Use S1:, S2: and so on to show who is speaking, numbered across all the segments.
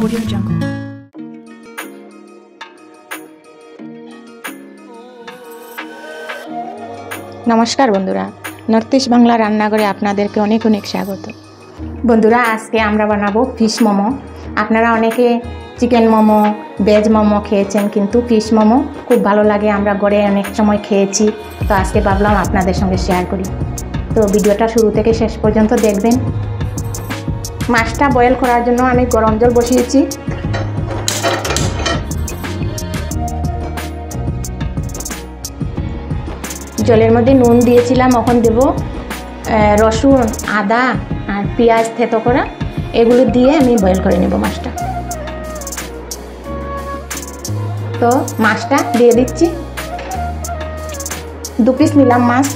S1: Audio Jungle.
S2: নমস্কার বন্ধুরা, north east Bangla রান্নাঘরে আপনাদেরকে অনেক অনেক স্বাগত। বন্ধুরা, আজকে আমরা বানাবো ফিশ মোমো। আপনারা অনেকে চিকেন মোমো, ভেজ মোমো খেয়েছেন, কিন্তু ফিশ মোমো খুব ভালো লাগে। আমরা ঘরে অনেক সময় খেয়েছি, তো আজকে ভাবলাম আপনাদের সঙ্গে শেয়ার করি। তো ভিডিওটা শুরু থেকে শেষ পর্যন্ত দেখবেন। মাছটা বয়েল করার জন্য আমি গরম জল বসিয়েছি। জলের মধ্যে নুন দিয়েছিলাম, এখন দেব রসুন, আদা আর পেঁয়াজ থেতো করা, এগুলো দিয়ে আমি বয়েল করে নেব মাছটা। তো মাছটা দিয়ে দিচ্ছি, 2 পিস নিলাম মাছ।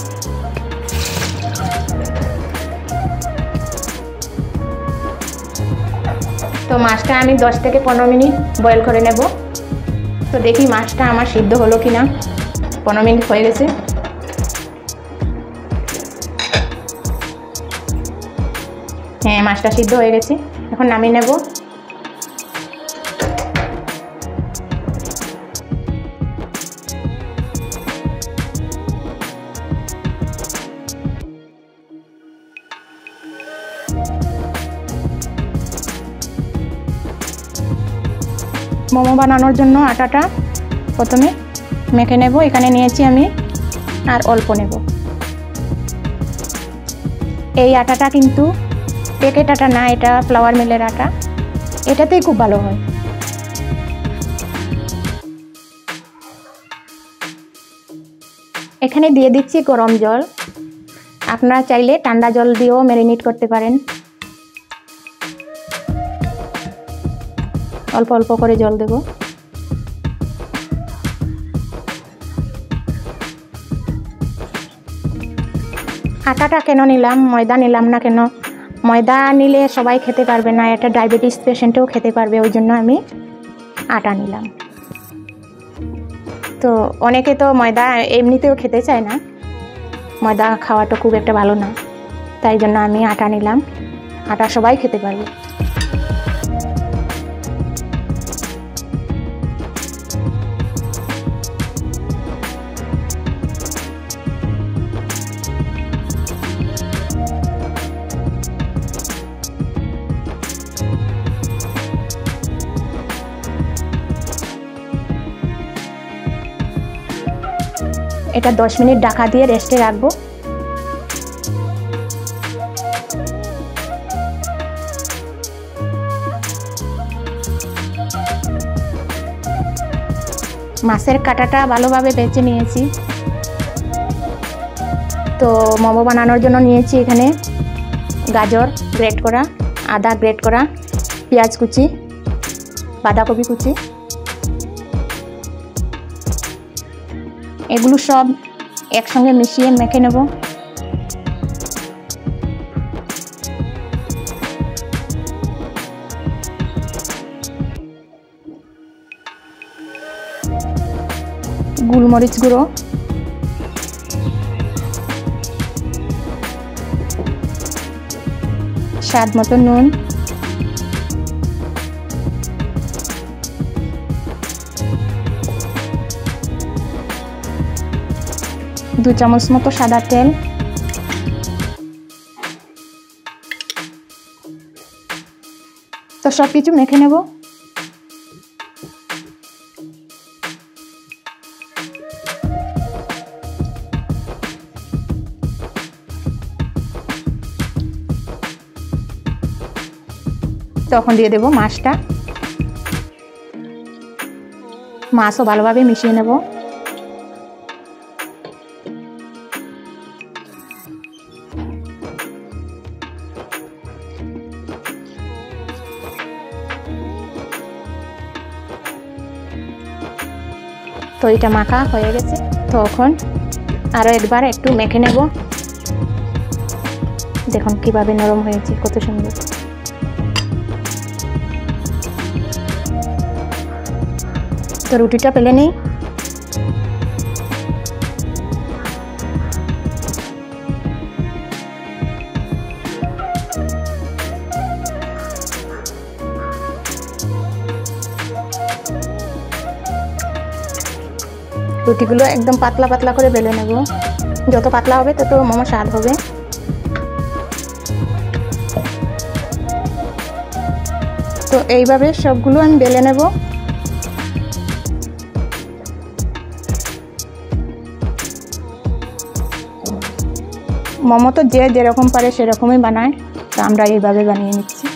S2: তো মাছটা আমি 10 থেকে 15 মিনিট বয়েল করে নেব। তো দেখি মাছটা আমার সিদ্ধ হলো কিনা। 15 মিনিট হয়ে গেছে। হ্যাঁ, মাছটা সিদ্ধ হয়ে গেছে, এখন নামিয়ে নেব। মোমো বানানোর জন্য আটাটা প্রথমে মেখে নেব। এখানে নিয়েছি আমি আর অল্প নেব। এই আটাটা কিন্তু প্যাকেট আটা না, এটা ফ্লাওয়ার মিলের আটা, এটাতেই খুব ভালো হয়। এখানে দিয়ে দিচ্ছি গরম জল। আপনারা চাইলে ঠান্ডা জল দিয়েও ম্যারিনেট করতে পারেন। অল্প অল্প করে জল দেব। আটাটা কেন নিলাম, ময়দা নিলাম না কেন? ময়দা নিলে সবাই খেতে পারবে না, এটা ডায়াবেটিস পেশেন্টও খেতে পারবে, ওই জন্য আমি আটা নিলাম। তো অনেকে তো ময়দা এমনিতেও খেতে চায় না, ময়দা খাওয়াটা খুব একটা ভালো না, তাই জন্য আমি আটা নিলাম। আটা সবাই খেতে পারবে। এটা 10 মিনিট ঢাকা দিয়ে রেস্টে রাখবো। মাছের কাঁটাটা ভালোভাবে বেছে নিয়েছি। তো মোমো বানানোর জন্য নিয়েছি এখানে গাজর গ্রেট করা, আদা গ্রেট করা, পেঁয়াজ কুচি, বাঁধাকপি কুচি, এগুলো সব একসঙ্গে মিশিয়ে মেখে নেব। গোলমরিচ গুঁড়ো, স্বাদ মতো নুন, 2 চামচ মতো সাদা তেল, তো সব কিছু মেখে নেব। তখন দিয়ে দেব মাছটা। মাছও ভালোভাবে মিশিয়ে নেব। তো এটা মাখা হয়ে গেছে, তখন আরও একবার একটু মেখে নেব। দেখুন কিভাবে নরম হয়েছে, কত সুন্দর। তো রুটিটা পেলে নেই। রুটিগুলো একদম পাতলা পাতলা করে বেলে নেব। যত পাতলা হবে তত মোমো স্বাদ হবে। তো এইভাবে সবগুলো আমি বেলে নেব। মোমো তো যে যেরকম পারে সেরকমই বানায়, তো আমরা এইভাবে বানিয়ে নিচ্ছি।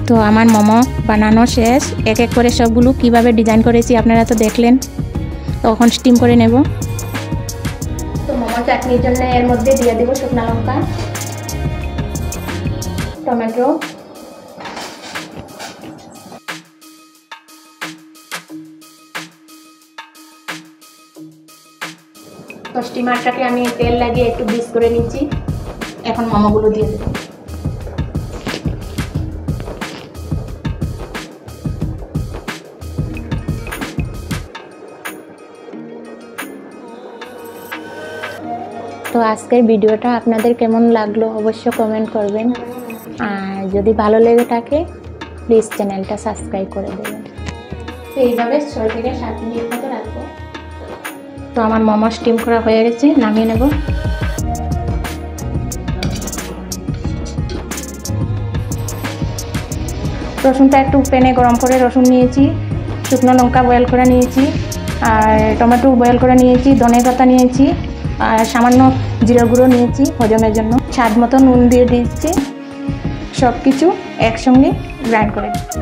S2: তো আমার মোমো বানানো শেষ। এক এক করে সবগুলো কিভাবে ডিজাইন করেছি আপনারা তো দেখলেন। তখন স্টিম করে নেব। তো মোমো চাটনির জন্য এর মধ্যে দিয়ে দেব শুকনো লঙ্কা, টমেটো, তো স্টিমারটাকে আমি তেল লাগিয়ে একটু গ্রিস করে নিচ্ছি। এখন মোমোগুলো দিয়ে দেব। তো আজকের ভিডিওটা আপনাদের কেমন লাগলো অবশ্যই কমেন্ট করবেন, আর যদি ভালো লেগে থাকে প্লিজ চ্যানেলটা সাবস্ক্রাইব করে দেবেন। তো এইভাবে 6 থেকে 7 মিনিট মতো রাখবো। তো আমার মোমো স্টিম করা হয়ে গেছে, নামিয়ে নেব। রসুনটা একটু প্যানে গরম করে রসুন নিয়েছি, শুকনো লঙ্কা বয়েল করে নিয়েছি, আর টমেটো বয়েল করে নিয়েছি, ধনে পাতা নিয়েছি, আর সামান্য জিরা গুঁড়ো নিয়েছি হজমের জন্য, স্বাদ মতো নুন দিয়ে দিচ্ছি। সব কিছু একসঙ্গে গ্রাইন্ড করে দিচ্ছি।